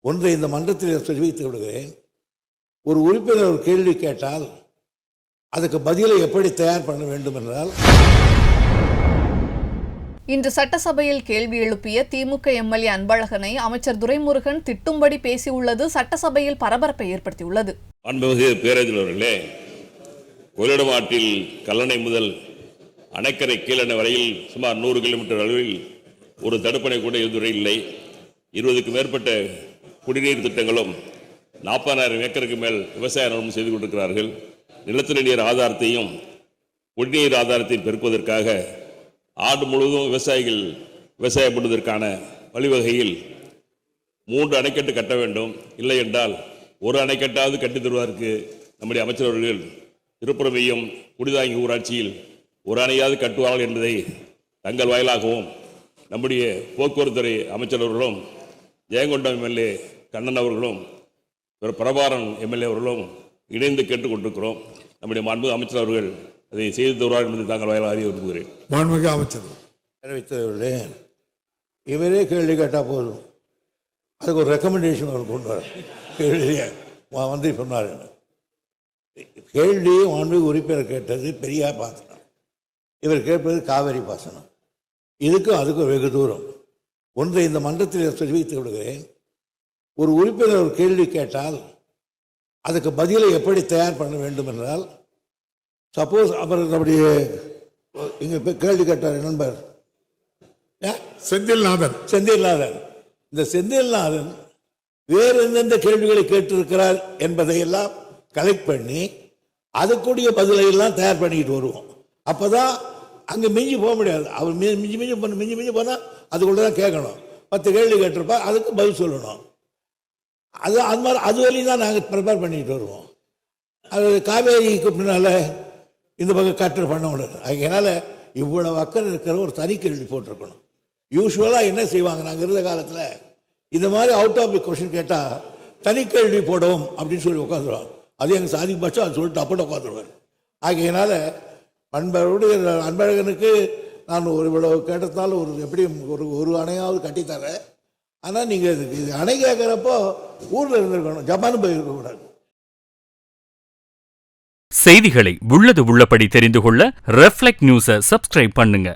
ஒன்றை இந்த மன்றத்தில் தெரிவித்து விடுகிறேன். ஒரு உறுப்பினர் ஒரு கேள்வி கேட்டால் அதுக்கு பதிலை எப்படி தயார் பண்ண வேண்டும் என்றால், இன்று சட்டசபையில் கேள்வி எழுப்பிய திமுக எம்எல்ஏ அன்பழகனை அமைச்சர் துரைமுருகன் திட்டும்படி பேசியுள்ளது சட்டசபையில் பரபரப்பை ஏற்படுத்தியுள்ளது. அன்புமிகு பேரவைத் அவர்களே, கொள்ளிடம் ஆற்றில் கல்லணை முதல் அணைக்கரை கீழணை வரையில் சுமார் 100 கிலோமீட்டர் அளவில் ஒரு தடுப்பணை கூட இதுவரை இல்லை. 20க்கும் மேற்பட்ட குடிநீர் திட்டங்களும் 40,000 ஏக்கருக்கு மேல் விவசாய நிலம் செய்து கொண்டிருக்கிறார்கள். நிலத்தடி நீர் ஆதாரத்தையும் குடிநீர் ஆதாரத்தையும் பெருக்குவதற்காக ஆண்டு முழுவதும் விவசாயிகள் விவசாயப்படுவதற்கான வழிவகையில் 3 அணைக்கட்டு கட்ட வேண்டும். இல்லை என்றால் ஒரு அணைக்கட்டாவது கட்டித் தருவதற்கு நம்முடைய அமைச்சரவர்கள் திருப்புறமையும் குடிதாங்கி ஊராட்சியில் ஒரு அணையாவது கட்டுவார்கள் என்பதை தங்கள் வாயிலாகவும் நம்முடைய போக்குவரத்துறை அமைச்சர் அவர்களும் ஜெயங்கொண்டம் எம்எல்ஏ கண்ணன் அவர்களும் பிரபாரன் எம்எல்ஏ அவர்களும் இணைந்து கேட்டுக்கொண்டிருக்கிறோம். நம்முடைய மாண்புமிகு அமைச்சர் அவர்கள் அதை செய்து தருவார் என்பதை தாங்கள் வாயிலாக அறிய விரும்புகிறேன். மாண்புமிகு அமைச்சர் தெரிவித்தவர்களே, இவரே கேள்வி கேட்டால் போதும், அதுக்கு ஒரு ரெக்கமெண்டேஷன் அவர் கொண்டு வர கேள்வியை வந்து சொன்னார். கேள்வி மாண்புமிகு உறுப்பினர் கேட்டது பெரியார் பாசனம், இவர் கேட்பது காவிரி பாசனம். இதுக்கும் அதுக்கும் வெகு தூரம். ஒன்றை இந்த மன்றத்தில் தெரிவித்து விடுகிறேன். ஒரு உறுப்பினர் ஒரு கேள்வி கேட்டால் அதுக்கு பதிலை எப்படி தயார் பண்ண வேண்டும் என்றால், சப்போஸ் அவர் நம்முடைய இங்கே கேள்வி கேட்டார் நண்பர் செந்தில்நாதன். இந்த செந்தில்நாதன் வேறு எந்தெந்த கேள்விகளை கேட்டிருக்கிறார் என்பதையெல்லாம் கலெக்ட் பண்ணி அதுக்குரிய பதிலை எல்லாம் தயார் பண்ணிக்கிட்டு வருவோம். அப்போதான் அங்கே மிஞ்சி போக முடியாது. அவர் மிஞ்சி போனால் அதுக்குள்ளே தான் கேட்கணும். 10 கேள்வி கேட்டிருப்பா, அதுக்கு பதில் சொல்லணும். அது மாதிரி அது வரையும் தான் நாங்கள் ப்ரிப்பேர் பண்ணிக்கிட்டு வருவோம். அது காவேரிக்கு பின்னால் இந்த பக்கம் கட்டு பண்ண முடியாது. அதனால் இவ்வளோ அக்கறை இருக்கிற ஒரு தனி கேள்வி போட்டிருக்கணும். யூஸ்வலாக என்ன செய்வாங்க, நாங்கள் இருந்த காலத்தில் இந்த மாதிரி அவுட் ஆஃப் தி கொஸ்டின் கேட்டால் தனி கேள்வி போடுவோம் அப்படின்னு சொல்லி உட்காந்துருவாங்க. அது எங்கள் சாதிக்கு பட்சம் அது சொல்லிட்டு அப்படி உட்காந்துருவார். ஆகையினால அன்பழகனுக்கு நான் ஒரு இவ்வளோ கேட்டதுனால எப்படியும் ஒரு அணையாவது கட்டித்தரேன். ஆனால் நீங்கள் இது அணை கேட்குறப்போ ஊரில் இருந்திருக்கணும், ஜப்பான் போயிருக்கக்கூடாது. செய்திகளை உள்ளது உள்ளபடி தெரிந்து கொள்ள ரெஃப்ளெக்ட் நியூஸை சப்ஸ்கிரைப் பண்ணுங்க.